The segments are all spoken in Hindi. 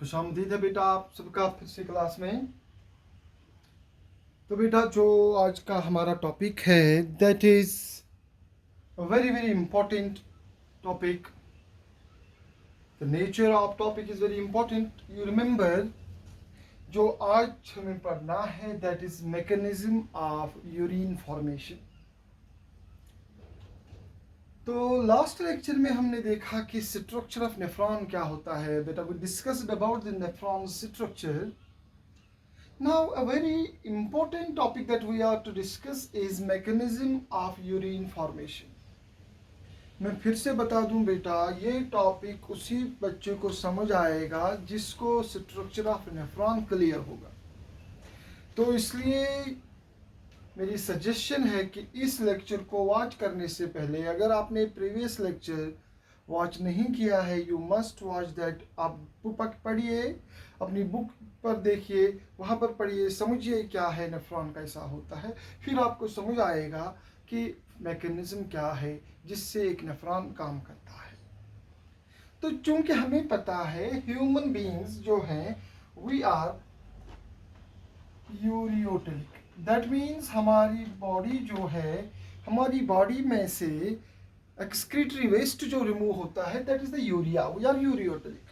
खुशामदीद है बेटा आप सबका फिर से क्लास में। तो बेटा जो आज का हमारा टॉपिक है that is very very important topic. The nature of topic is very important. You remember जो आज हमें पढ़ना है that is mechanism of urine formation. तो लास्ट लेक्चर में हमने देखा कि स्ट्रक्चर ऑफ नेफ्रॉन क्या होता है। बेटा we discussed about the nephron structure. Now, a very important topic that we are to discuss is mechanism of urine formation. मैं फिर से बता दूं बेटा, ये टॉपिक उसी बच्चे को समझ आएगा जिसको स्ट्रक्चर ऑफ नेफ्रॉन क्लियर होगा। तो इसलिए मेरी सजेशन है कि इस लेक्चर को वॉच करने से पहले, अगर आपने प्रीवियस लेक्चर वॉच नहीं किया है, यू मस्ट वॉच दैट। आप बुक पढ़िए, अपनी बुक पर देखिए, वहाँ पर पढ़िए, समझिए क्या है नेफ्रॉन कैसा होता है, फिर आपको समझ आएगा कि मैकेनिज्म क्या है जिससे एक नेफ्रॉन काम करता है। तो चूंकि हमें पता है ह्यूमन बीइंग्स जो हैं we are ureotelic, that means हमारी बॉडी जो है, हमारी बॉडी में से एक्सक्रीटरी वेस्ट जो रिमूव होता है that is the urea. We are ureotelic.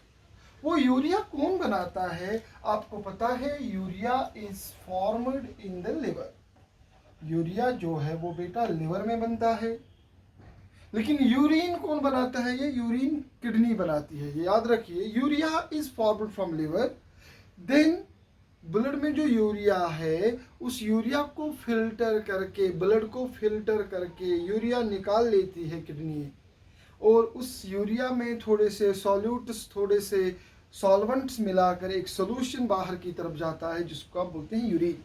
वो यूरिया कौन बनाता है आपको पता है? Urea is formed in the liver. Urea जो है वो बेटा लिवर में बनता है। लेकिन यूरिन कौन बनाता है? ये यूरिन किडनी बनाती है। ये याद रखिए, urea is formed from liver. Then blood में जो यूरिया है उस यूरिया को फिल्टर करके, ब्लड को फिल्टर करके यूरिया निकाल लेती है किडनी, और उस यूरिया में थोड़े से सॉल्यूट्स, थोड़े से सॉल्वेंट्स मिलाकर एक सोल्यूशन बाहर की तरफ जाता है जिसको आप बोलते हैं यूरिन।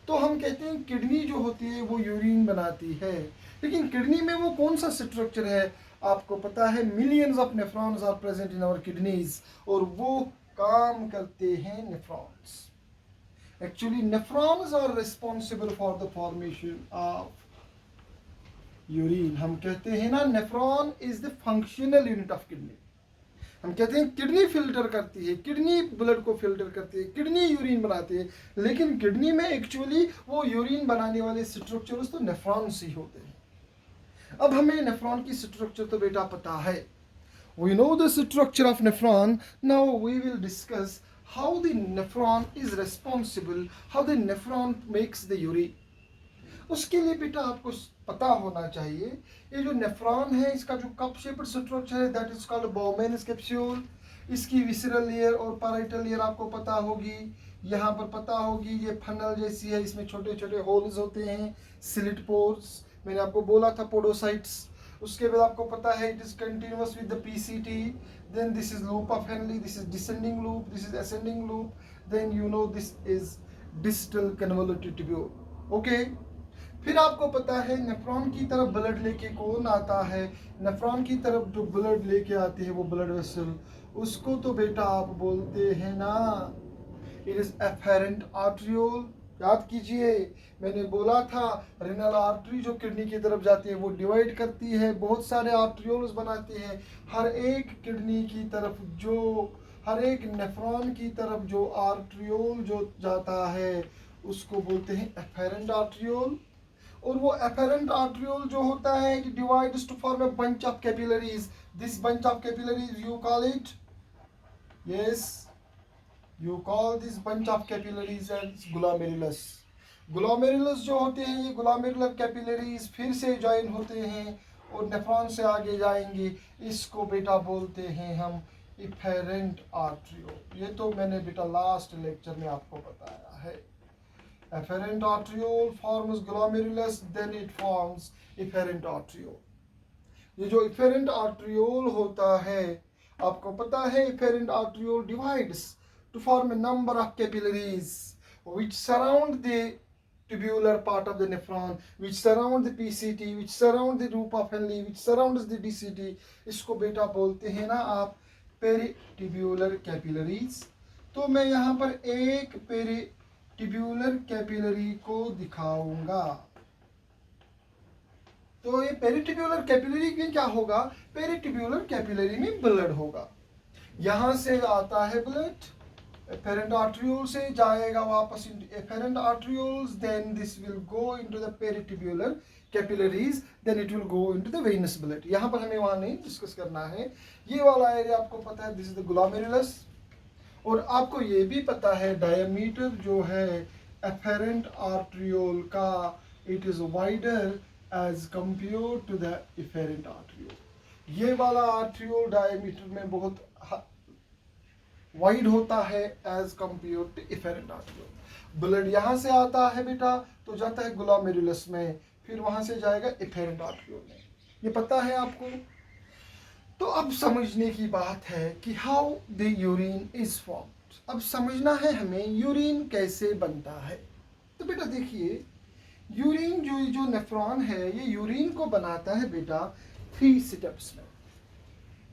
तो हम कहते हैं किडनी जो होती है वो यूरिन बनाती है। लेकिन किडनी में वो कौन सा स्ट्रक्चर है आपको पता है? Millions of nephrons are present in our kidneys, और वो काम करते हैं nephrons. Actually, nephrons are responsible for the formation of urine. हम कहते हैं ना, nephron is the functional unit of kidney. हम कहते हैं किडनी फिल्टर करती है, किडनी ब्लड को फिल्टर करती है, किडनी यूरिन बनाती है, लेकिन किडनी में एक्चुअली वो यूरिन बनाने वाले स्ट्रक्चर्स तो नेफ्रॉन्स ही होते हैं। अब हमें नेफ्रॉन की स्ट्रक्चर तो बेटा पता है। We know the structure of nephron. Now we will discuss how the nephron is responsible, how the nephron makes the urine. उसके लिए बेटा आपको पता होना चाहिए, ये जो नेफ्रॉन है इसका जो कप शेप्ड स्ट्रक्चर है दैट इज कॉल्ड बाउमेनस कैप्सूल। इसकी विसरल लेयर और पैराइटल लेयर आपको पता होगी, यहाँ पर पता होगी ये फनल जैसी है, इसमें छोटे छोटे होल्स होते हैं, स्लिट पोर्स। मैंने आपको बोला था पोडोसाइट्स। उसके बाद आपको पता है it is continuous with the PCT. Then this is loop of Henle, this is descending loop, this is ascending loop, then you know this is distal convoluted tubule. Okay, फिर आपको पता है नेफ्रॉन की तरफ ब्लड लेके कौन आता है? नेफ्रॉन की तरफ जो ब्लड लेके आती है वो ब्लड वेसल, उसको तो बेटा आप बोलते हैं ना, इट इज एफेरेंट आर्ट्रियोल। याद कीजिए, मैंने बोला था रेनल आर्टरी जो किडनी की तरफ जाती है वो डिवाइड करती है, बहुत सारे आर्ट्रियोल्स बनाती है। हर एक किडनी की तरफ जो, हर एक नेफ्रॉन की तरफ जो आर्ट्रियोल जो जाता है उसको बोलते हैं एफेरेंट आर्ट्रियोल। और वो एफेरेंट आर्ट्रियोल जो होता है it divides to form a bunch of capillaries. This bunch of capillaries you call it, yes, you call this bunch of capillaries as glomerulus. Glomerulus जो होते हैं ये ग्लोमेरुलर कैपिलरीज फिर से ज्वाइन होते हैं और नेफ्रॉन से आगे जाएंगे, इसको बेटा बोलते हैं हम इफेरेंट आर्ट्रियोल। ये तो मैंने बेटा लास्ट लेक्चर में आपको बताया है। efferent arteriole forms glomerulus, then it forms efferent arteriole. ये जो efferent arteriole होता है आपको पता है efferent arteriole divides to form a number of capillaries which surround the tubular part of the nephron, which surround the PCT, which surround the loop of Henle, which surrounds the DCT. इसको बेटा बोलते हैं ना आप पेरिटिब्यूलर कैपिलरीज। तो मैं यहाँ पर एक पेरिटिब्यूलर कैपिलरी को दिखाऊंगा। तो ये पेरिटिब्यूलर कैपिलरी में क्या होगा? पेरिटिब्यूलर कैपिलरी में ब्लड होगा। यहाँ से आता है ब्लड, efferent arteriole से जाएगा वापस into efferent arterioles, then this will go into the peritubular capillaries, then it will go into the venous blood. यहाँ पर हमें वहाँ नहीं डिस्कस करना है, ये वाला एरिया आपको पता है, this is the glomerulus, और आपको ये भी पता है डायमीटर जो है efferent arteriole का it is wider as compared to the efferent arteriole. ये वाला आर्ट्रियोल डायमीटर में बहुत वाइड होता है as compare to efferent arteriole. Blood यहाँ से आता है बेटा तो जाता है ग्लोमेरुलस में, फिर वहां से जाएगा इफेरेंट आर्ट्रियोल में. ये पता है आपको. तो अब समझने की बात है कि how the urine is formed. अब समझना है हमें यूरिन कैसे बनता है. तो बेटा देखिए, यूरिन जो नेफ्रॉन है ये यूरिन को बनाता है बेटा 3 स्टेप्स में.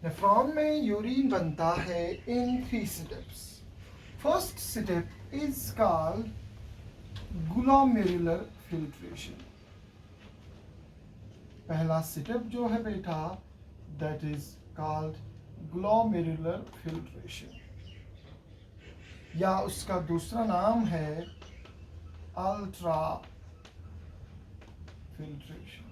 नेफ्रॉन में यूरिन बनता है in 3 steps. First step is called glomerular filtration. पहला स्टेप जो है बेटा that is called glomerular filtration, या उसका दूसरा नाम है अल्ट्रा फिल्ट्रेशन.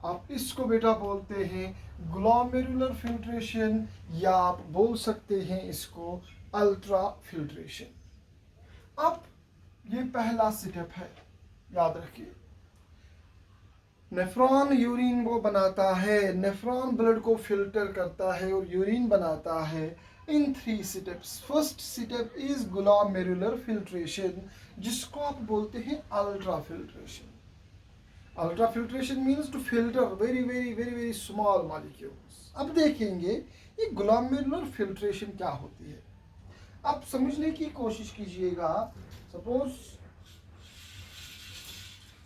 आप इसको बेटा बोलते हैं ग्लोमेरुलर फिल्ट्रेशन, या आप बोल सकते हैं इसको अल्ट्रा फिल्ट्रेशन. अब ये पहला स्टेप है, याद रखिए. नेफ्रॉन यूरिन वो बनाता है, नेफ्रॉन ब्लड को फिल्टर करता है और यूरिन बनाता है in 3 steps. First step is glomerular filtration, जिसको आप बोलते हैं ultra filtration. Ultra filtration means to filter very very very very small molecules. अब देखेंगे ये ग्लोमेरुलर फिल्ट्रेशन क्या होती है. आप समझने की कोशिश कीजिएगा. Suppose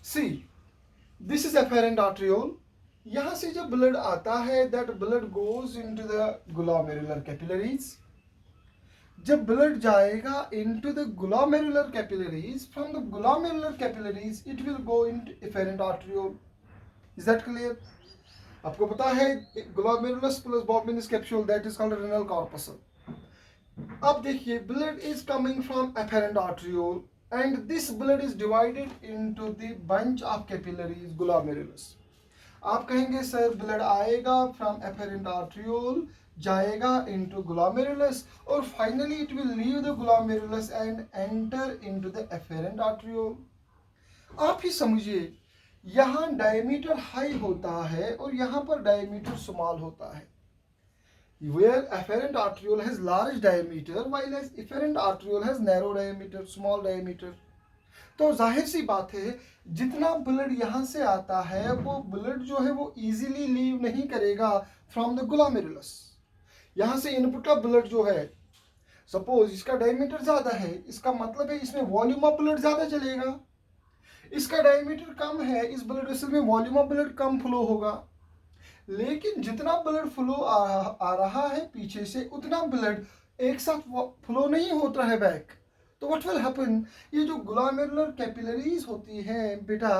see this is efferent arteriole. यहां से जब ब्लड आता है that blood goes into the glomerular capillaries. जब ब्लड जाएगा into the glomerular capillaries, from the glomerular capillaries it will go into efferent arteriole. Is that clear? आपको पता है glomerulus plus Bowman's capsule that is called renal corpuscle. अब देखिए blood is coming from efferent arteriole and this blood is divided into the bunch of capillaries glomerulus. आप कहेंगे सर ब्लड आएगा from efferent arteriole, जाएगा into glomerulus और finally it will leave the glomerulus and enter into the efferent arteriole. आप ही समझिए, यहाँ डायमीटर हाई होता है और यहाँ पर डायमीटर स्मॉल होता है. Where efferent arteriole has large diameter while as efferent arteriole has narrow diameter, small diameter. तो जाहिर सी बात है जितना ब्लड यहाँ से आता है वो ब्लड जो है वो इजीली लीव नहीं करेगा फ्रॉम द ग्लोमेरुलस. यहाँ से इनपुट का ब्लड जो है, सपोज इसका डायमीटर ज्यादा है, इसका मतलब है इसमें वॉल्यूम ऑफ ब्लड ज्यादा चलेगा. इसका डायमीटर कम है, इस ब्लड वेसल में volume of blood come flow होगा. लेकिन जितना ब्लड फ्लो आ रहा है पीछे से उतना ब्लड एक साथ फ्लो नहीं होता है बैक. तो व्हाट विल हैपन, ये जो ग्लोमेरुलर कैपिलरीज होती हैं बेटा,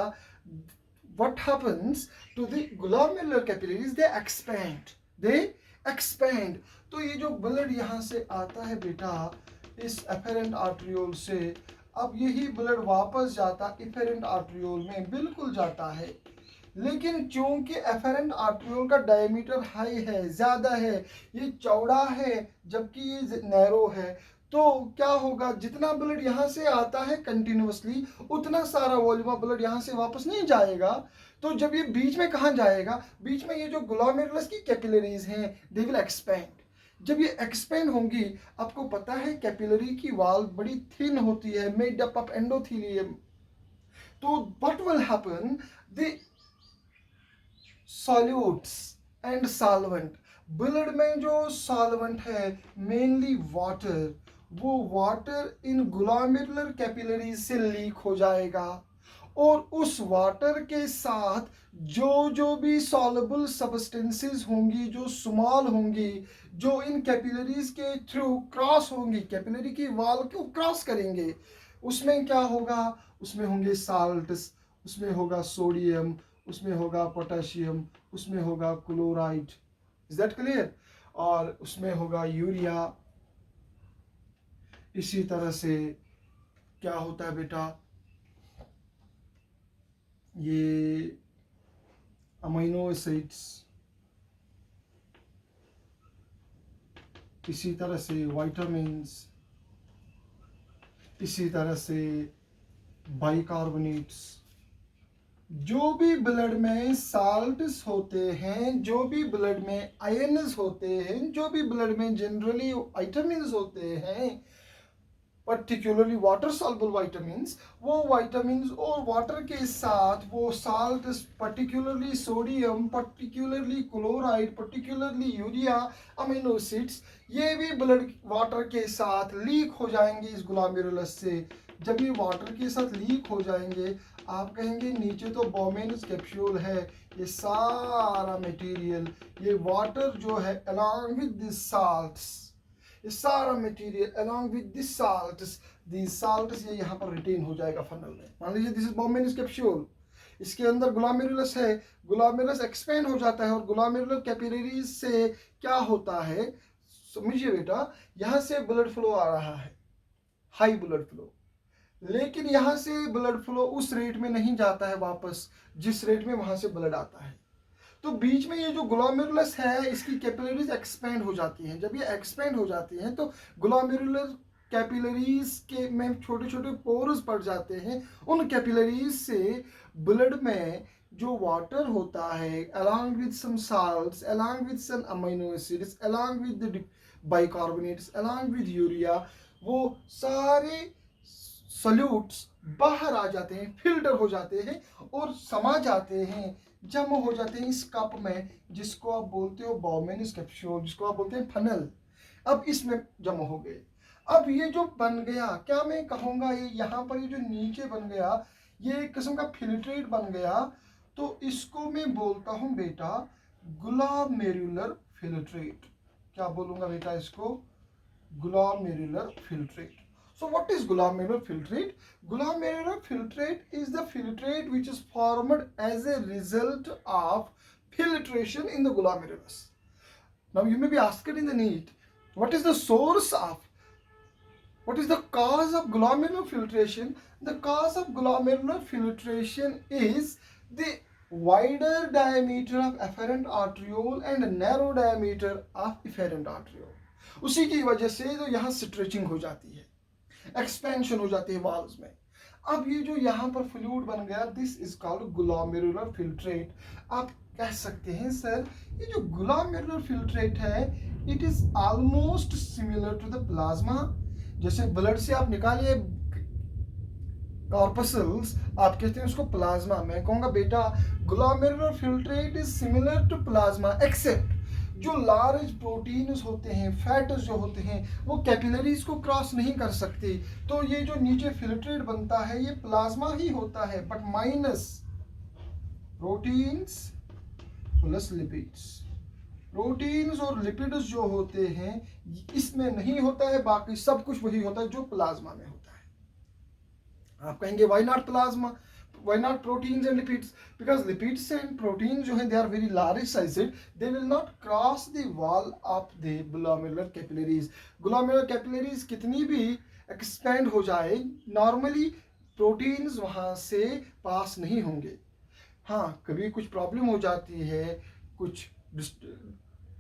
what happens to the glomerular capillaries, they expand. तो ये जो ब्लड यहाँ से आता है बेटा इस एफेरेंट आर्ट्रियोल से, अब यही ब्लड वापस जाता एफेरेंट आर्ट्रियोल में बिल्कुल जाता है. लेकिन चूंकि एफेरेंट आर्ट्रियोल का डायमीटर हाई है, ज्यादा है, ये चौड़ा है जबकि ये नैरो है, तो क्या होगा, जितना ब्लड यहाँ से आता है कंटिन्यूअसली उतना सारा वॉल्यूम ऑफ ब्लड यहाँ से वापस नहीं जाएगा. तो जब ये बीच में कहाँ जाएगा, बीच में ये जो ग्लोमेरुलस की कैपिलरीज हैं दे विल एक्सपैंड. जब ये एक्सपैंड होंगी, आपको पता है कैपिलरी की वॉल बड़ी थिन होती है, मेड अप ऑफ एंडोथेलियम. तो what will happen, the solutes and solvent, blood में जो सॉल्वेंट है मेनली वाटर, वो वाटर इन ग्लोमेरुलर कैपिलरीज से लीक हो जाएगा और उस वाटर के साथ जो भी सॉल्युबल सब्सटेंसेस होंगी, जो स्मॉल होंगी, जो इन कैपिलरीज के थ्रू क्रॉस होंगी, कैपिलरी की वॉल को क्रॉस करेंगे, उसमें क्या होगा, उसमें होंगे साल्ट्स, उसमें होगा सोडियम, उसमें होगा पोटेशियम, उसमें होगा क्लोराइड. Is that clear? और उसमें होगा यूरिया। इसी तरह से क्या होता है बेटा, ये अमीनो एसिड्स, इसी तरह से वाइटामिन्स, इसी तरह से बाइकार्बोनेट्स। जो भी ब्लड में साल्ट्स होते हैं, जो भी ब्लड में आयन्स होते हैं, जो भी ब्लड में जनरली विटामिन्स होते हैं, पर्टिकुलरली वाटर सॉल्युबल वाइटामिन्स, वो वाइटामिन्स और वाटर के साथ वो salt, particularly sodium, particularly chloride, particularly urea, amino acids, ये भी ब्लड वाटर के साथ लीक हो जाएंगे इस ग्लोमेरुलस से। जब ये वाटर के साथ लीक हो जाएंगे, आप कहेंगे नीचे तो बोमेनस कैप्सूल है, ये सारा मटेरियल, ये वाटर जो है अलॉन्ग विद दिस साल्ट्स, ये सारा material along with this salts ये यहाँ पर रिटेन हो जाएगा फनल में। मान लीजिए दिस इज बोमेनस कैप्सूल, इसके अंदर ग्लोमेरुलस है, ग्लोमेरुलस एक्सपेंड हो जाता है और ग्लोमेरुलर कैपिलरीज से क्या होता है, समझिए बेटा, यहाँ से ब्लड फ्लो आ रहा है, हाई ब्लड फ्लो, लेकिन यहाँ से ब्लड फ्लो उस रेट में नहीं जाता है वापस जिस रेट में वहां से ब्लड आता है। तो बीच में ये जो ग्लोमेरुलस है, इसकी कैपिलरीज एक्सपेंड हो जाती हैं। जब ये एक्सपेंड हो जाती हैं तो ग्लोमेरुलर कैपिलरीज के में छोटे छोटे पोर्स पड़ जाते हैं। उन कैपिलरीज से ब्लड में जो वाटर होता है along with some salts, along with some amino acids, along with bicarbonates, along with urea, वो सारे सॉल्यूट्स बाहर आ जाते हैं, फिल्टर हो जाते हैं और समा जाते हैं, जमा हो जाते हैं इस कप में, जिसको आप बोलते हो बोमेनस कैप्सूल, जिसको आप बोलते हैं फनल। अब इसमें जमा हो गए। अब ये जो बन गया, क्या मैं कहूँगा, ये यहाँ पर ये जो नीचे बन गया, ये एक किस्म का फिल्ट्रेट बन गया, तो इसको मैं बोलता हूँ बेटा ग्लोमेरुलर फिल्ट्रेट। क्या बोलूँगा बेटा इसको, glomerular filtrate. So what is glomerular filtrate? Glomerular filtrate is the filtrate which is formed as a result of filtration in the glomerulus. Now you may be asked in the NEET, what is the source of, what is the cause of glomerular filtration? The cause of glomerular filtration is the wider diameter of afferent arteriole and narrow diameter of efferent arteriole. उसी की वजह से जो यहाँ स्ट्रेचिंग हो जाती है, एक्सपेंशन हो जाती है वाल्व्स में। अब ये जो यहाँ पर फ्लूइड बन गया, this is called glomerular filtrate. आप कह सकते हैं सर ये जो ग्लोमेरुलर फिल्ट्रेट है, it is almost similar to the plasma. जैसे ब्लड से आप निकालिए कॉर्पसल्स, आप कहते हैं उसको प्लाज्मा। मैं कहूँगा बेटा glomerular filtrate is similar to plasma, except जो लार्ज प्रोटीन्स होते हैं, फैट्स जो होते हैं, वो कैपिलरीज को क्रॉस नहीं कर सकते। तो ये जो नीचे फिल्ट्रेट बनता है ये प्लाज्मा ही होता है, but minus proteins plus lipids. Proteins और लिपिड्स जो होते हैं इसमें नहीं होता है, बाकी सब कुछ वही होता है जो प्लाज्मा में होता है। आप कहेंगे why not plasma, why not proteins and lipids? Because lipids and proteins जो हैं they are very large sized, they will not cross the wall of the glomerular capillaries. glomerular capillaries कितनी भी expand हो जाए, normally proteins वहाँ से पास नहीं होंगे। हाँ, कभी कुछ प्रॉब्लम हो जाती है, कुछ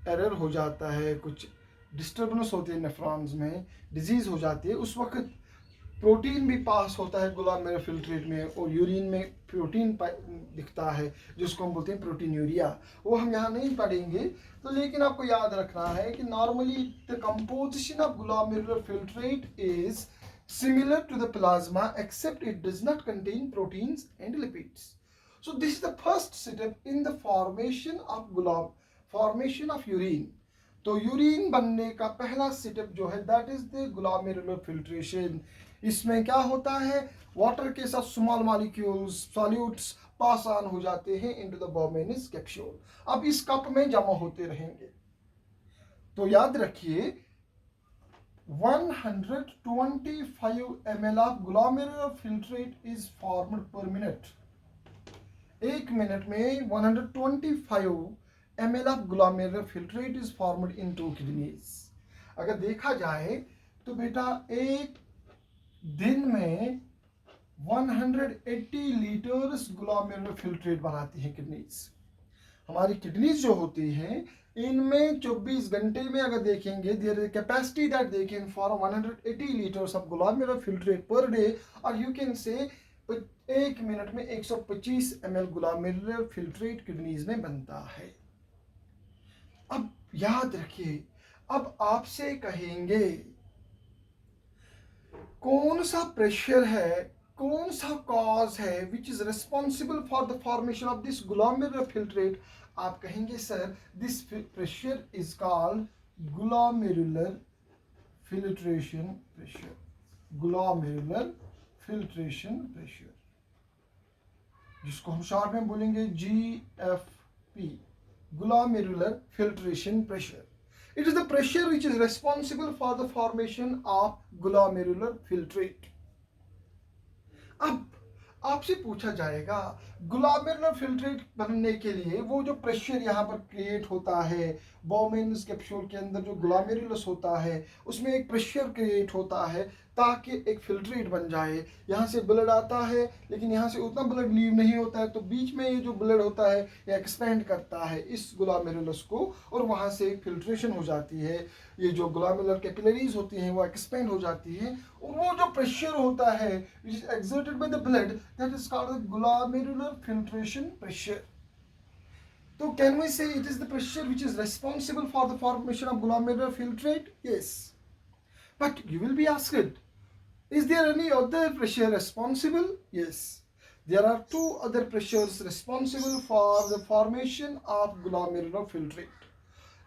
एरर हो जाता है, कुछ डिस्टर्बेंस होती है नेफ्रॉन्स में, डिजीज हो जाती है, उस वक्त प्रोटीन भी पास होता है ग्लोमेरुलर फिल्ट्रेट में, और यूरिन में प्रोटीन दिखता है जिसको हम बोलते हैं प्रोटीन यूरिया। वो हम यहाँ नहीं पढ़ेंगे, तो लेकिन आपको याद रखना है कि normally the composition of glomerular filtrate is similar to the plasma except it does not contain proteins and lipids. So this is the first step in the formation of urine. तो यूरिन बनने का पहला स्टेप जो है that is the glomerular filtration. इसमें क्या होता है, वाटर के साथ small molecules solutes pass on हो जाते हैं इनटू द बोमेनस कैप्सूल। अब इस कप में जमा होते रहेंगे। तो याद रखिए 125 ml of glomerular filtrate is formed per minute। एक मिनट में 125 ml of glomerular filtrate is formed in 2 kidneys. अगर देखा जाए तो बेटा एक दिन में 180 लीटर्स ग्लोमेरुलर फिल्ट्रेट बनाती है किडनीज। हमारी किडनीज जो होती हैं इनमें 24 घंटे में अगर देखेंगे there is capacity that they can form 180 litres of glomerular filtrate per day, और यू कैन से एक मिनट में 125 ml ग्लोमेरुलर फिल्ट्रेट किडनीज में बनता है। अब याद रखिए, अब आपसे कहेंगे कौन सा प्रेशर है, कौन सा कॉज है which is responsible for the formation of this glomerular filtrate. आप कहेंगे sir this pressure is called glomerular filtration pressure, glomerular filtration pressure, जिसको हम शॉर्ट में बोलेंगे GFP, glomerular filtration pressure. It is the pressure which is responsible for the formation of glomerular filtrate. अब आपसे पूछा जाएगा ग्लोमेरुलर फिल्ट्रेट बनने के लिए वो जो प्रेशर यहाँ पर क्रिएट होता है, बोमेन्स कैप्सूल के अंदर जो ग्लोमेरुलस होता है उसमें एक प्रेशर क्रिएट होता है ताकि एक फिल्ट्रेट बन जाए। यहाँ से ब्लड आता है लेकिन यहाँ से उतना ब्लड लीव नहीं होता है, तो बीच में ये जो ब्लड होता है ये एक्सपेंड करता है इस ग्लोमेरुलस को और वहाँ से एक फिल्ट्रेशन हो जाती है। ये जो ग्लोमेरुलर कैपिलरीज होती हैं वो एक्सपेंड हो जाती है और वो जो प्रेशर होता है which is exerted by the blood that is called glomerular filtration pressure. तो can we say it is the pressure which is responsible for the formation of glomerular filtrate? Yes. But you will be asked, is there any other pressure responsible? Yes. There are two other pressures responsible for the formation of glomerular filtrate.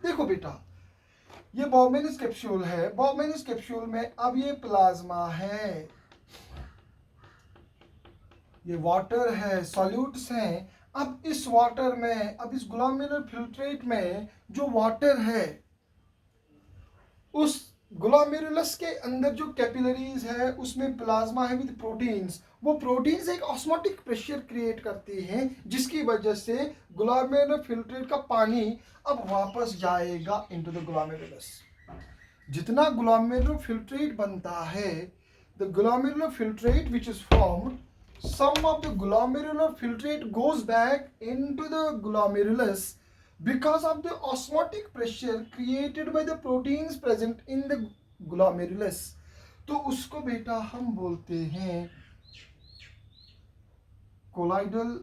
देखो बेटा, ये बोमेन्स कैप्सूल है, बोमेन्स कैप्सूल में अब ये प्लाज्मा है, ये वाटर है, सॉल्यूट्स हैं। अब इस वाटर में, अब इस ग्लोमेरुलर फिल्ट्रेट में जो वाटर है उस ग्लोमेरुलस के अंदर जो कैपिलरीज है उसमें प्लाज्मा है विद प्रोटीन्स। वो प्रोटीन्स एक ऑस्मोटिक प्रेशर क्रिएट करती हैं जिसकी वजह से ग्लोमेरुलर फिल्ट्रेट का पानी अब वापस जाएगा इनटू द ग्लोमेरुलस। जितना ग्लोमेरुलर फिल्ट्रेट बनता है, the glomerular filtrate which is formed, some of the glomerular filtrate goes back into the glomerulus because of the osmotic pressure created by the proteins present in the glomerulus. तो उसको बेटा हम बोलते हैं कोलाइडल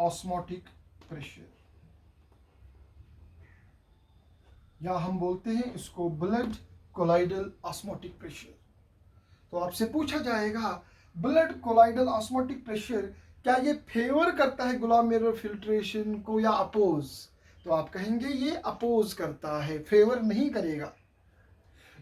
ऑस्मोटिक प्रेशर, या हम बोलते हैं इसको ब्लड कोलाइडल ऑस्मोटिक प्रेशर। तो आपसे पूछा जाएगा ब्लड कोलाइडल ऑस्मोटिक प्रेशर क्या ये फेवर करता है ग्लोमेरुलर फिल्ट्रेशन को या अपोज? तो आप कहेंगे ये अपोज करता है, फेवर नहीं करेगा।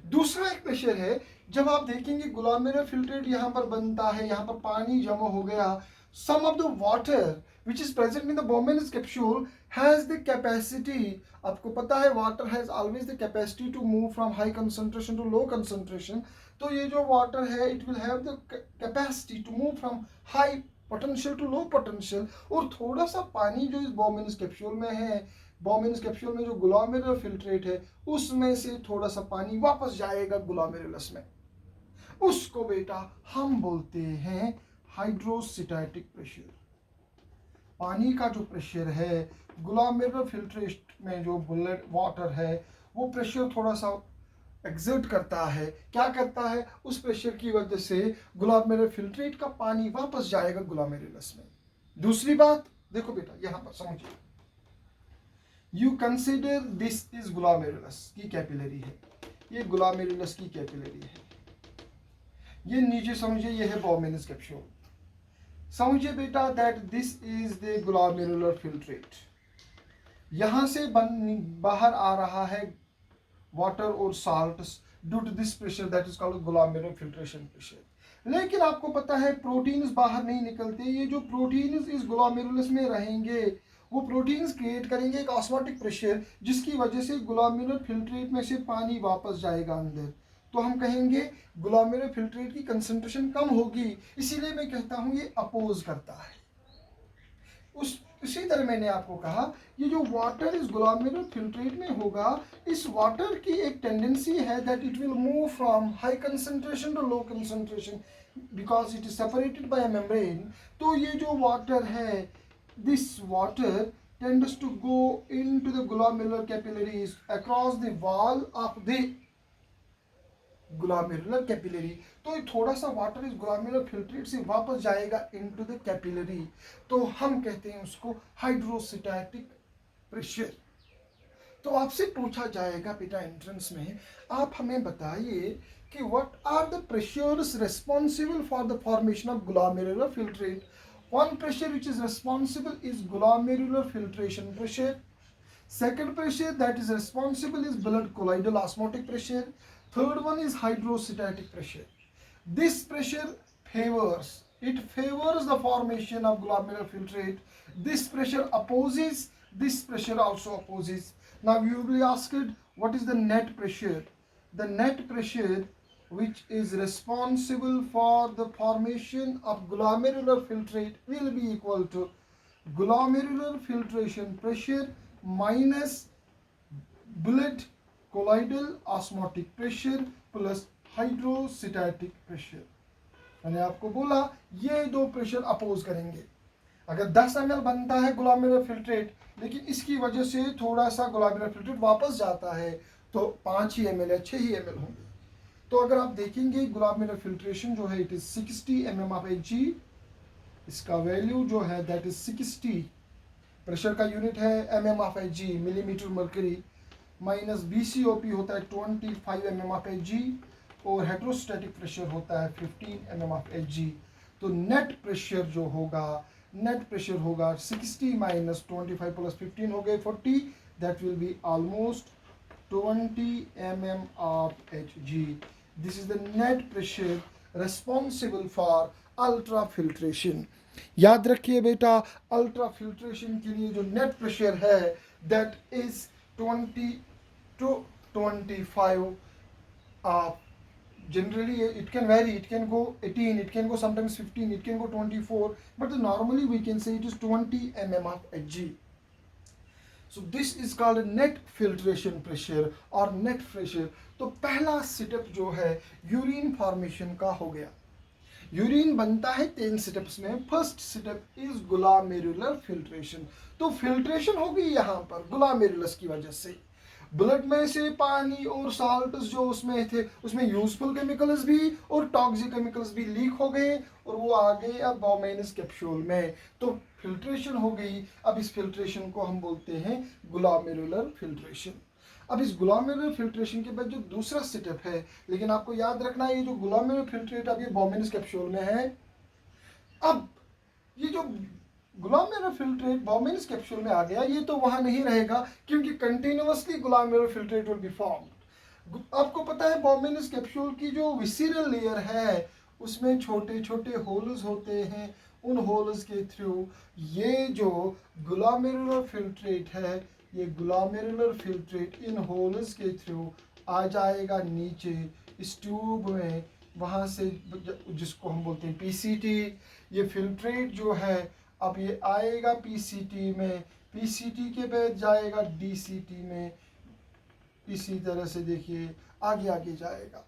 दूसरा एक प्रेशर है, जब आप देखेंगे ग्लोमेरुलर फिल्ट्रेट यहाँ पर बनता है, यहाँ पर पानी जमा हो गया, some of the water which is present in the Bowman's capsule has the capacity, आपको पता है water has always the capacity to move from high concentration to low concentration। तो ये जो water है it will have the capacity to move from high potential to low potential, और थोड़ा सा पानी जो इस Bowman's capsule में है, Bowman's capsule में जो ग्लोमेरुलर फिल्ट्रेट है उसमें से थोड़ा सा पानी वापस जाएगा ग्लोमेरुलस में, उसको बेटा हम बोलते हैं हाइड्रोस्टैटिक प्रेशर। पानी का जो प्रेशर है ग्लोमेरुलर फिल्ट्रेट में जो ब्लड वाटर है वो प्रेशर थोड़ा सा एक्सर्ट करता है। क्या करता है? उस प्रेशर की वजह से ग्लोमेरुलर फिल्ट्रेट का पानी वापस जाएगा ग्लोमेरुलस में। दूसरी बात देखो बेटा, यहाँ पर समझिए, you consider this is glomerulus की कैपिलरी है, ये ग्लोमेरुलस की कैपिलरी है, ये नीचे समझिए ये है Bowman's कैप्सूल। समझिए बेटा that this is the glomerular filtrate, यहाँ से बाहर आ रहा है वाटर और salts due to this pressure that is called glomerular filtration pressure. लेकिन आपको पता है प्रोटीन्स बाहर नहीं निकलते, ये जो प्रोटीन्स इस ग्लोमेरुलस में रहेंगे वो प्रोटीन्स क्रिएट करेंगे एक ऑस्मोटिक प्रेशर जिसकी वजह से ग्लोमेरुलर फिल्ट्रेट में से पानी वापस जाएगा अंदर। तो हम कहेंगे ग्लोमेरुलर फिल्ट्रेट की कंसंट्रेशन कम होगी, इसीलिए मैं कहता हूँ ये अपोज करता है। उसी उसी तरह मैंने आपको कहा ये जो वाटर इस ग्लोमेरुलर फिल्ट्रेट में होगा, इस वाटर की एक टेंडेंसी है that it will move from high concentration to low concentration because it is separated by a membrane. तो ये जो वाटर है, this water tends to go into the glomerular capillaries across the wall of the glomerular capillary. तो थोड़ा सा वाटर इस ग्लोमेरुलर फिल्ट्रेट से वापस जाएगा इनटू द कैपिलरी, तो हम कहते हैं उसको हाइड्रोस्टैटिक प्रेशर। तो आपसे पूछा जाएगा बेटा एंट्रेंस में, आप हमें बताइए कि what are the pressures responsible for the formation of glomerular filtrate. One pressure which is responsible is glomerular filtration pressure. Second pressure that is responsible is blood colloidal osmotic pressure. Third one is hydrostatic pressure. This pressure favors the formation of glomerular filtrate. This pressure opposes, this pressure also opposes. Now you will be asked, what is the net pressure? The net pressure which is responsible for the formation of glomerular filtrate will be equal to glomerular filtration pressure minus blood colloidal osmotic pressure plus hydrostatic pressure। मैंने आपको बोला ये दो प्रेशर अपोज करेंगे। अगर 10 ml बनता है ग्लोमेरुलर फिल्ट्रेट, लेकिन इसकी वजह से थोड़ा सा ग्लोमेरुलर फिल्ट्रेट वापस जाता है, तो 5 ही ml या 6 ही ml होंगे। तो अगर आप देखेंगे ग्लोमेरुलर फिल्ट्रेशन जो है इट इज 60 mm/Hg, इसका वैल्यू जो है दैट इज 60, प्रेशर का यूनिट है mm/Hg millimetre mercury, minus BCOP होता है 25 mm/Hg और हाइड्रोस्टैटिक प्रेशर होता है 15 mm/Hg। तो नेट प्रेशर जो होगा, नेट प्रेशर होगा 60 माइनस 25 प्लस 15 हो गए 40, that will be almost 20 mm/Hg। This is the net pressure responsible for ultrafiltration। याद रखिए बेटा, अल्ट्राफिल्ट्रेशन के लिए जो नेट प्रेशर है that is 20 to 25। Generally it can vary, it can go 18, it can go sometimes 15, it can go 24, but normally we can say it is 20 mm/Hg। So this is called net filtration pressure or net pressure। तो पहला स्टेप जो है यूरिन फॉर्मेशन का हो गया। यूरिन बनता है 10 स्टेप्स में। First step is glomerular filtration. तो फिल्ट्रेशन होगी यहाँ पर ग्लोमेरुलस की वजह से। ब्लड में से पानी और साल्ट्स जो उसमें थे, उसमें यूजफुल केमिकल्स भी और टॉक्सिक केमिकल्स भी लीक हो गए और वो आ गए अब बॉमेनस कैप्सूल में। तो फिल्ट्रेशन हो गई। अब इस फिल्ट्रेशन को हम बोलते हैं ग्लोमेरुलर फिल्ट्रेशन। अब इस ग्लोमेरुलर फिल्ट्रेशन के बाद जो दूसरा स्टेप है, लेकिन आपको याद रखना है ये जो ग्लोमेरुलर फिल्ट्रेट अब ये बॉमेनस कैप्सूल में है। अब ये जो ग्लोमेरुलर फिल्ट्रेट बॉमेनस कैप्सूल में आ गया, ये तो वहां नहीं रहेगा क्योंकि continuously glomerular filtrate will be formed. आपको पता है बॉमेनस कैप्सूल की जो विसिरल लेयर है उसमें छोटे छोटे होल्स होते हैं। उन होल्स के थ्रू ये जो ग्लोमेरुलर फिल्ट्रेट है, ये ग्लोमेरुलर फिल्ट्रेट इन होल्स के थ्रू आ जाएगा नीचे इस ट्यूब में, वहाँ से जिसको हम बोलते हैं पीसीटी। ये फिल्ट्रेट जो है अब ये आएगा पीसीटी में, पीसीटी के बाद जाएगा डीसीटी में। इसी तरह से देखिए आगे आगे जाएगा।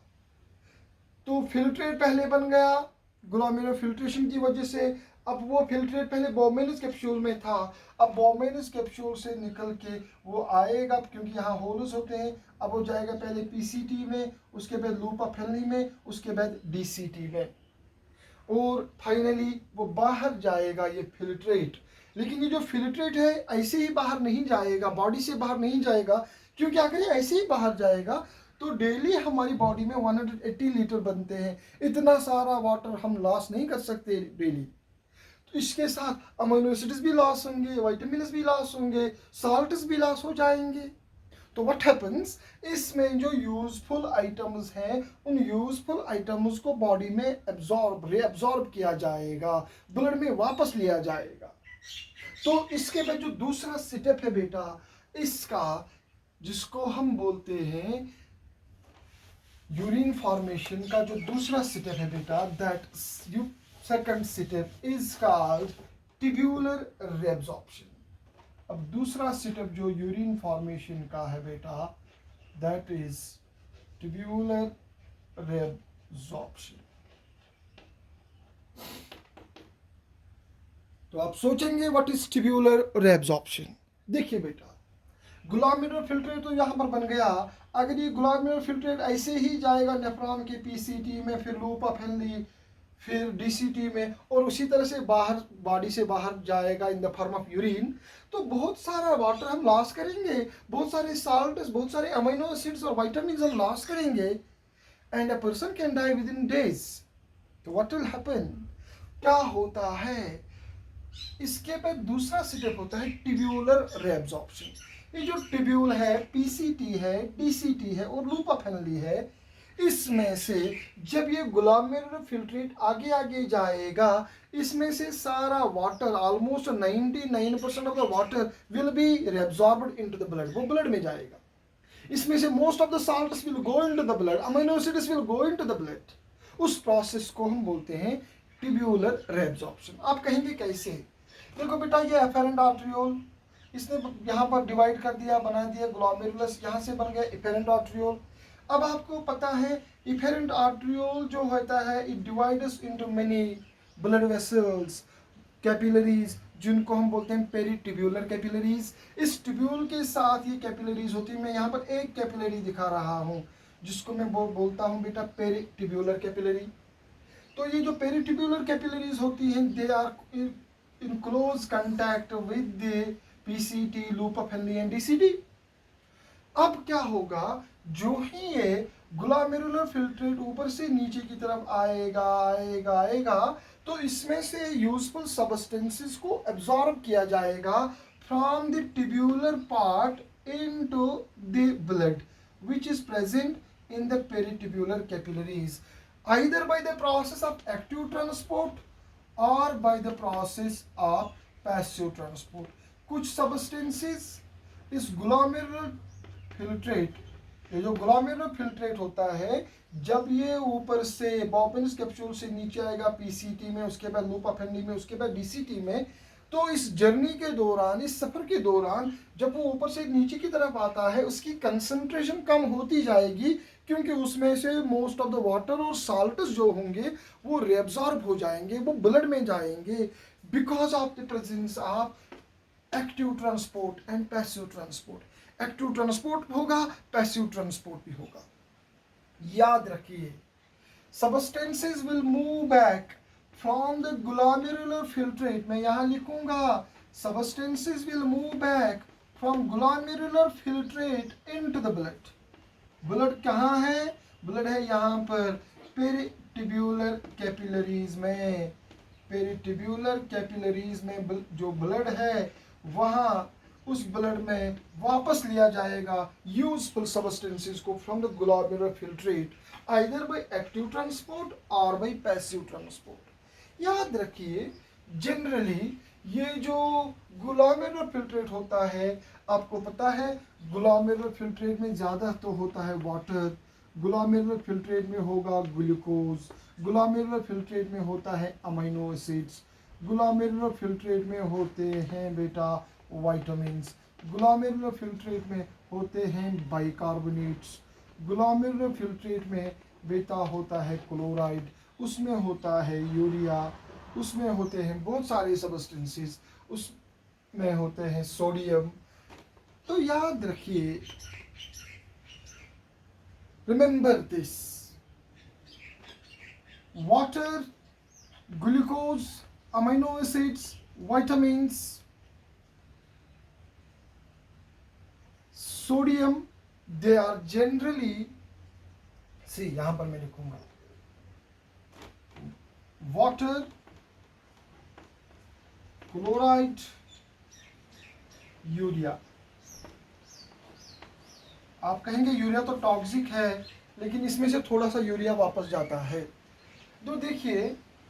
तो फिल्ट्रेट पहले बन गया ग्लोमेरुलर फिल्ट्रेशन की वजह से। अब वो फिल्ट्रेट पहले बॉमेनस कैप्सूल में था, अब बॉमेनस कैप्सूल से निकल के वो आएगा क्योंकि यहाँ होल्स होते हैं। अब वो जाएगा पहले पीसीटी में, उसके बाद लूपा फेलनी में, उसके बाद डीसीटी में और फाइनली वो बाहर जाएगा ये फिल्ट्रेट। लेकिन ये जो फिल्ट्रेट है ऐसे ही बाहर नहीं जाएगा, बॉडी से बाहर नहीं जाएगा, क्योंकि अगर ये ऐसे ही बाहर जाएगा तो डेली हमारी बॉडी में 180 लीटर बनते हैं। इतना सारा वाटर हम लॉस नहीं कर सकते डेली। तो इसके साथ अमीनो एसिड्स भी लॉस होंगे, विटामिन्स भी लॉस होंगे, साल्ट्स भी लॉस हो जाएंगे। तो व्हाट हैपन्स, इसमें जो यूजफुल आइटम्स हैं उन यूजफुल आइटम्स को बॉडी में रीअब्सॉर्ब किया जाएगा, ब्लड में वापस लिया जाएगा। तो इसके बाद जो दूसरा स्टेप है बेटा इसका, जिसको हम बोलते हैं यूरिन फॉर्मेशन का जो दूसरा स्टेप है बेटा, that second step is called tubular reabsorption. अब दूसरा स्टेप जो यूरिन फॉर्मेशन का है बेटा, दैट इज ट्यूब्यूलर रेब्जॉर्प्शन। तो आप सोचेंगे व्हाट इज ट्यूब्यूलर रेब्जॉर्प्शन। देखिए बेटा, ग्लोमेरुलर फिल्ट्रेट तो यहाँ पर बन गया। अगर ये ग्लोमेरुलर फिल्ट्रेट ऐसे ही जाएगा नेफ्रॉन के पीसीटी में, फिर लूप ऑफ हेनली, फिर डीसीटी में, और उसी तरह से बाहर बॉडी से बाहर जाएगा in the form of urine, तो बहुत सारा वाटर हम लॉस करेंगे, बहुत सारे साल्ट्स, बहुत सारे अमीनो एसिड्स और विटामिन्स हम लॉस करेंगे, and a person can die within days. तो व्हाट विल हैपन, क्या होता है, इसके बाद दूसरा स्टेप होता है ट्यूब्यूलर रेब्जॉर्प्शन। ये जो ट्यूब्यूल है, पीसीटी है, डीसीटी है और लूप ऑफ हेनली है, इसमें से जब ये ग्लोमेरुलर फिल्ट्रेट आगे आगे जाएगा, इसमें से सारा water, almost 99% of the water will be reabsorbed into the blood, वो ब्लड में जाएगा। इसमें से most of the salts will go into the blood, amino acids will go into the blood. उस प्रोसेस को हम बोलते हैं ट्यूब्यूलर रेब्जॉर्प्शन। आप कहेंगे कैसे? देखो बेटा, ये एफेरेंट आर्टरियोल, इसने यहाँ पर डिवाइड कर दिया, बना दिया ग्लोमेरुलस, यहाँ से बन गया इफेरेंट आर्टरियोल। अब आपको पता है इफेरेंट आर्टरियोल जो होता है, it divides into many blood vessels, capillaries, जिनको हम बोलते हैं पेरीट्यूब्यूलर कैपिलरीज। इस ट्यूब्यूल के साथ ये कैपिलरीज होती है। मैं यहाँ पर एक कैपिलरी दिखा रहा हूँ जिसको मैं बोलता हूँ बेटा पेरीट्यूब्यूलर कैपिलरी। तो ये जो पेरीट्यूब्यूलर कैपिलरीज होती हैं, they are in close contact with the PCT, loop of Henle and DCT. अब क्या होगा, जो ही ये ग्लोमेरुलर फिल्ट्रेट ऊपर से नीचे की तरफ आएगा आएगा आएगा, तो इसमें से यूजफुल सब्सटेंसेस को एब्जॉर्ब किया जाएगा from the tubular part into the blood which is present in the peritubular capillaries, either by the process of active transport or by the process of passive transport. कुछ substances इस glomerular filtrate, ये जो ग्लोमेरुलर फिल्ट्रेट होता है, जब ये ऊपर से बॉबिन्स कैप्सूल से नीचे आएगा पीसीटी में, उसके बाद लूप ऑफ हेनली में, उसके बाद डीसीटी में, तो इस जर्नी के दौरान, इस सफर के दौरान जब वो ऊपर से नीचे की तरफ आता है, उसकी कंसंट्रेशन कम होती जाएगी, क्योंकि उसमें से मोस्ट ऑफ द वाटर और साल्ट्स जो होंगे वो रेब्जॉर्ब हो जाएंगे, वो ब्लड में जाएंगे, because of the presence of active transport and passive transport. Active transport होगा, पैसिव ट्रांसपोर्ट भी होगा। याद रखिए, substances will move back from the glomerular filtrate. मैं यहाँ लिखूंगा, substances will move back from glomerular filtrate into the blood. Blood कहाँ है? ब्लड है यहाँ पर पेरीट्यूब्यूलर कैपिलरीज में। पेरीट्यूब्यूलर कैपिलरीज में जो ब्लड है, वहाँ उस ब्लड में वापस लिया जाएगा यूजफुल सब्सटेंसेस को from the glomerular filtrate, either bye active transport और बाय पैसिव ट्रांसपोर्ट। याद रखिए, जनरली ये जो ग्लोमेरुलर फिल्ट्रेट होता है, आपको पता है ग्लोमेरुलर फिल्ट्रेट में ज़्यादा तो होता है वाटर, ग्लोमेरुलर फिल्ट्रेट में होगा ग्लूकोज, ग्लोमेरुलर फिल्ट्रेट में होता है अमीनो एसिड्स, ग्लोमेरुलर फिल्ट्रेट में होते हैं बेटा विटामिन्स, ग्लोमेरुलर फिल्ट्रेट में होते हैं बाइकार्बोनेट्स, ग्लोमेरुलर फिल्ट्रेट में बेटा होता है क्लोराइड, उसमें होता है यूरिया, उसमें होते हैं बहुत सारे सब्सटेंसेस, उसमें होते हैं सोडियम। तो याद रखिए, remember this, water, glucose, amino acids, vitamins, sodium, they are generally, see यहां पर मैं लिखूंगा वाटर, क्लोराइड, यूरिया। आप कहेंगे यूरिया तो टॉक्सिक है, लेकिन इसमें से थोड़ा सा यूरिया वापस जाता है। तो देखिए,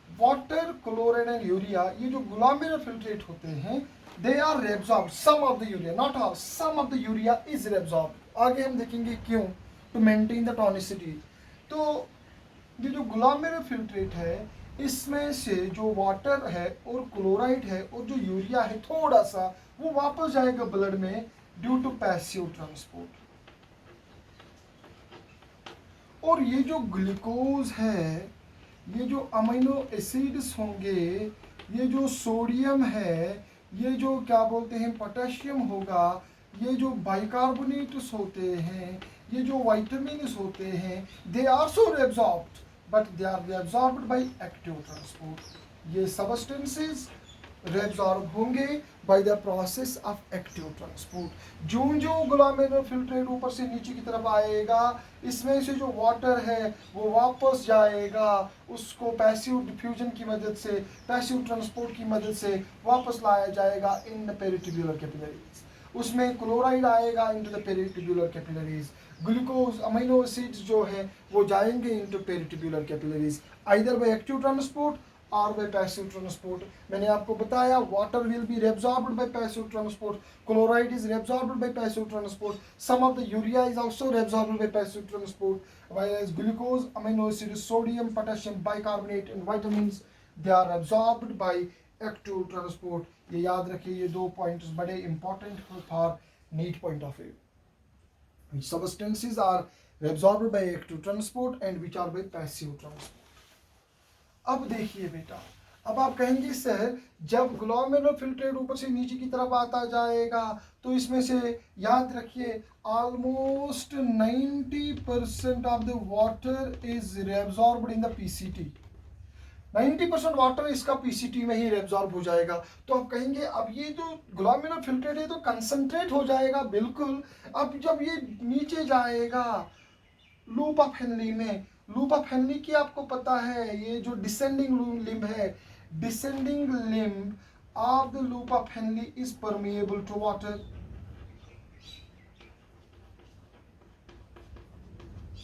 वाटर, क्लोराइड एंड यूरिया, ये जो ग्लोमेरुलर फिल्ट्रेट होते हैं, they are reabsorb some of the urea, not all, some of the urea is reabsorb. आगे हम देखेंगे क्यों, टू मेंटेन द टॉनिसिटी। तो ये जो ग्लोमेरुलर फिल्ट्रेट है, इसमें से जो वाटर है और क्लोराइड है और जो यूरिया है थोड़ा सा वो वापस जाएगा ब्लड में ड्यू टू पैसिव ट्रांसपोर्ट। और ये जो ग्लूकोज है, ये जो अमीनो एसिड्स होंगे, ये जो सोडियम है, ये जो क्या बोलते हैं पोटेशियम होगा, ये जो बाइकार्बोनेट्स होते हैं, ये जो वाइटामिन्स होते हैं, they also reabsorbed but they are reabsorbed by active transport. ये सब्सटेंसेस रेब्सॉर्ब होंगे by the process of active transport. जो ग्लोमेरुलर फिल्ट्रेट ऊपर से नीचे की तरफ आएगा, इसमें से जो वाटर है वो वापस जाएगा, उसको पैसिव डिफ्यूजन की मदद से, पैसिव ट्रांसपोर्ट की मदद से वापस लाया जाएगा इन द पेरिट्यूबुलर कैपिलरीज। उसमें क्लोराइड आएगा into the peritubular capillaries, glucose amino acids जो है वो जाएंगे into peritubular capillaries either bye active transport or by passive transport. मैंने आपको बताया water will be reabsorbed by passive transport, chloride is reabsorbed by passive transport, some of the urea is also reabsorbed by passive transport, whereas glucose, amino acids, sodium, potassium, bicarbonate and vitamins they are absorbed by active transport. ये याद रखिए, ये दो पॉइंट्स बड़े important for NEET point of view. Which substances are reabsorbed by active transport and which are by passive transport. अब देखिए बेटा, अब आप कहेंगे सर जब ग्लोमेरुलर फिल्ट्रेट ऊपर से नीचे की तरफ आता जाएगा तो इसमें से याद रखिए almost 90% of the water is reabsorbed in the PCT. 90% water इसका पीसीटी में ही रेब्सॉर्ब हो जाएगा। तो आप कहेंगे अब ये जो ग्लोमेरुलर फिल्ट्रेट है तो कंसंट्रेट हो जाएगा, बिल्कुल। अब जब ये नीचे जाएगा लूप ऑफ हेनली में, लूप ऑफ हेनली की आपको पता है ये जो डिसेंडिंग लिम्ब है, descending limb of the loop of Henle is permeable to water.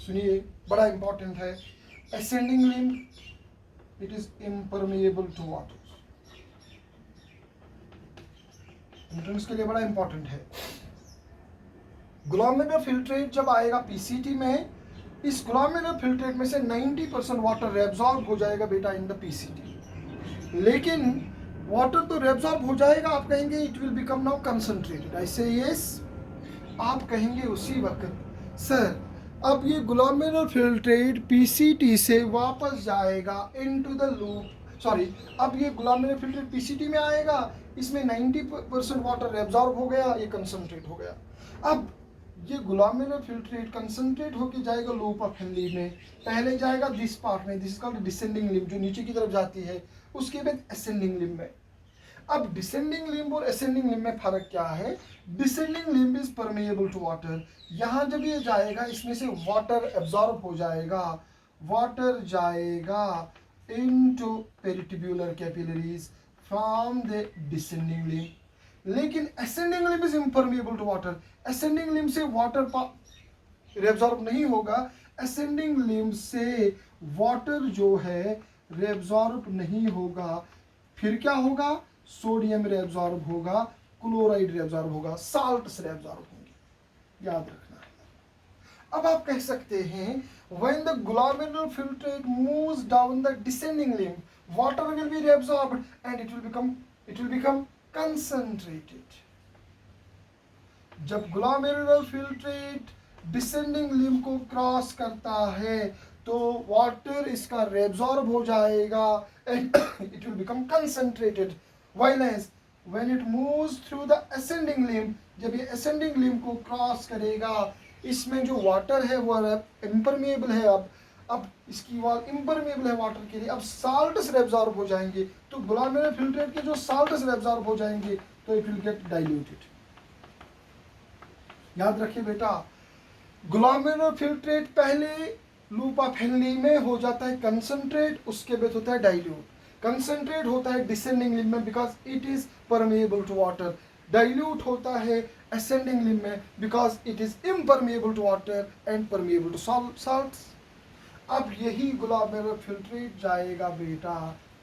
सुनिए बड़ा इंपॉर्टेंट है, ascending limb it is impermeable to water. Entrance के लिए बड़ा इंपॉर्टेंट है। ग्लोमेरुलर फिल्ट्रेट जब आएगा पीसीटी में, इस ग्लोमेरुलर फिल्ट्रेट में से 90% वाटर रेब्सॉर्ब हो जाएगा बेटा इन द पीसीटी। लेकिन वाटर तो रेब्सॉर्ब हो जाएगा, आप कहेंगे it will become now concentrated. I say yes. आप कहेंगे उसी वक्त सर अब ये ग्लोमेरुलर फिल्ट्रेट पीसीटी से वापस जाएगा इनटू द लूप, सॉरी अब ये ग्लोमेरुलर फिल्ट्रेट पीसीटी में आएगा, इसमें 90% वाटर रेब्सॉर्ब हो गया, ये कंसंट्रेट हो गया। अब ये ग्लोमेरुलर फिल्ट्रेट कंसंट्रेट होके जाएगा लूप ऑफ हेनली में, पहले जाएगा दिस पार्ट में, this is called descending limb जो नीचे की तरफ जाती है, उसके बाद असेंडिंग लिम्ब में। अब डिसेंडिंग लिम्ब और असेंडिंग लिम्ब में फर्क क्या है? Descending limb is permeable to water, यहाँ जब ये जाएगा इसमें से वाटर एब्जॉर्ब हो जाएगा, वाटर जाएगा into peritubular capillaries from the descending limb. लेकिन ascending limb is impermeable to water, ascending limb से वाटर रेब्सॉर्ब नहीं होगा, असेंडिंग लिम्ब से वाटर जो है रेब्सॉर्ब नहीं होगा। फिर क्या होगा? सोडियम रेब्सॉर्ब होगा, क्लोराइड रेब्सॉर्ब होगा, साल्ट्स रेब्सॉर्ब होंगे, याद रखना है। अब आप कह सकते हैं when the glomerular filtrate moves down the descending limb, water will be reabsorbed and it will become concentrated. जब ग्लोमेरुलर फिल्ट्रेट डिसेंडिंग लिम्ब को क्रॉस करता है तो वाटर इसका रेब्सॉर्ब हो जाएगा and it will become concentrated, while as when it moves through the ascending limb, जब ये असेंडिंग लिम्ब को क्रॉस करेगा इसमें जो वाटर है वो इम्परमिएबल है, अब इसकी वॉल इम्परमिएबल है वाटर के लिए, अब साल्ट्स रेब्सॉर्ब हो जाएंगे, तो ग्लोमेरुलर फिल्ट्रेट के जो साल्ट्स रेब्सॉर्ब हो जाएंगे तो इट विल गेट डाइल्यूटेड। याद रखिए बेटा, ग्लोमेरुलर फिल्ट्रेट पहले लूप ऑफ हेनली में हो जाता है कंसंट्रेट, उसके बाद होता है डाइल्यूट। कंसंट्रेट होता है डिसेंडिंग लिम्ब में because it is permeable to water, dilute होता है असेंडिंग लिम्ब में because it is impermeable to water and permeable to salts. अब यही ग्लोमेरुलर फिल्ट्रेट जाएगा बेटा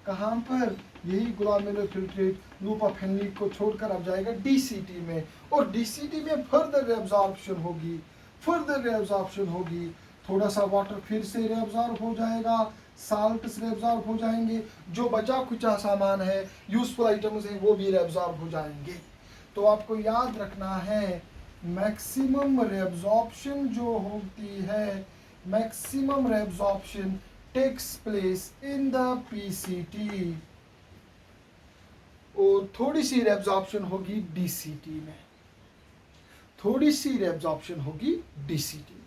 कहाँ पर? यही glomerular filtrate loop of Henle को छोड़कर अब जाएगा डीसीटी में, और डीसीटी में फर्दर रेब्सॉर्प्शन होगी, फर्दर रेब्सॉर्प्शन होगी, थोड़ा सा वाटर फिर से रेअब्जॉर्ब हो जाएगा, साल्ट्स रेअब्जॉर्ब हो जाएंगे, जो बचा खुचा सामान है, यूजफुल आइटम्स हैं, वो भी रेअब्जॉर्ब हो जाएंगे। तो आपको याद रखना है मैक्सिमम रेअब्जॉर्प्शन जो होती है, maximum reabsorption takes place in the PCT, और थोड़ी सी रेअब्जॉर्प्शन होगी डीसीटी में, थोड़ी सी रेअब्जॉर्प्शन होगी डीसीटी में।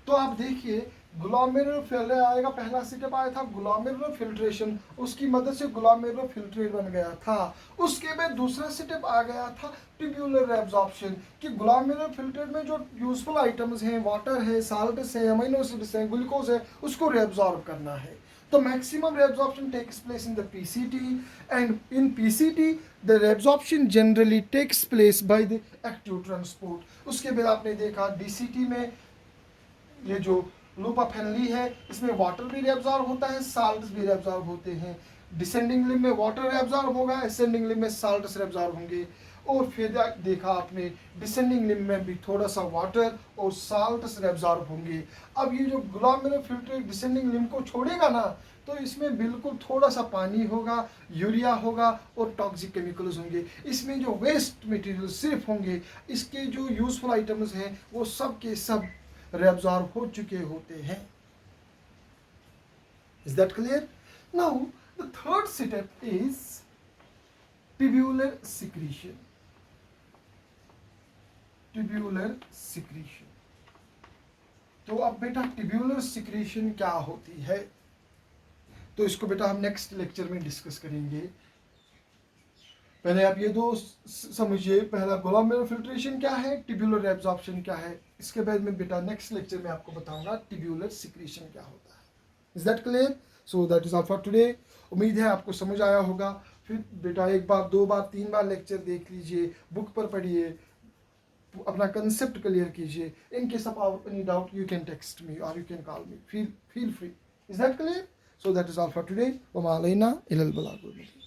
तो आप देखिए ग्लोमेरुलर फिल्टर आएगा, पहला स्टेप आया था ग्लोमेरुलर फिल्ट्रेशन, उसकी मदद से ग्लोमेरुलर फिल्ट्रेट बन गया था। उसके बाद दूसरा स्टेप आ गया था ट्यूब्यूलर रेअब्जॉर्प्शन, कि ग्लोमेरुलर फिल्ट्रेट में जो यूजफुल आइटम्स हैं, वाटर है, साल्ट्स है, अमीनो एसिड्स हैं, ग्लूकोज है, उसको रेअब्जॉर्ब करना है। तो maximum reabsorption takes place in the PCT, and in PCT the reabsorption generally takes place by the active transport. उसके बाद आपने देखा डीसीटी में ये जो लूपा फैमिली है, इसमें वाटर भी रेअब्जॉर्ब होता है, साल्ट्स भी रेअब्जॉर्ब होते हैं। डिसेंडिंग लिम्ब में वाटर रेअब्जॉर्ब होगा, असेंडिंग लिम्ब में साल्ट्स रेअब्जॉर्ब होंगे। और फिर देखा आपने डिसेंडिंग लिम्ब में भी थोड़ा सा वाटर और साल्ट्स रेअब्जॉर्ब होंगे। अब ये जो ग्लोमेरुलर फिल्ट्रेट डिसेंडिंग लिम्ब को छोड़ेगा ना, तो इसमें बिल्कुल थोड़ा सा पानी होगा, यूरिया होगा और टॉक्सिक केमिकल्स होंगे। इसमें जो वेस्ट मटेरियल सिर्फ होंगे, इसके जो यूजफुल आइटम्स हैं वो सब के सब रेअब्जॉर्ब हो चुके होते हैं। Is that clear? Now the third step is tubular secretion. Tubular secretion. तो अब बेटा ट्यूब्यूलर सिक्रीशन क्या होती है, तो इसको बेटा हम नेक्स्ट लेक्चर में डिस्कस करेंगे। पहले आप ये दो समझिए, पहला ग्लोमेरुलर फिल्ट्रेशन क्या है, ट्यूब्यूलर रेअब्जॉर्प्शन क्या है। इसके बाद में बेटा नेक्स्ट लेक्चर में आपको बताऊंगा ट्यूब्यूलर सिक्रीशन क्या होता है। Is that clear? So that is all for today. उम्मीद है आपको समझ आया होगा। फिर बेटा एक बार, दो बार, तीन बार लेक्चर देख लीजिए, बुक पर पढ़िए, अपना कंसेप्ट क्लियर कीजिए। In case of any doubt you can text me और you can call me, feel free. Is that clear? So that is all for today. वमा अलैना इल्लल बलागुल मुबीन।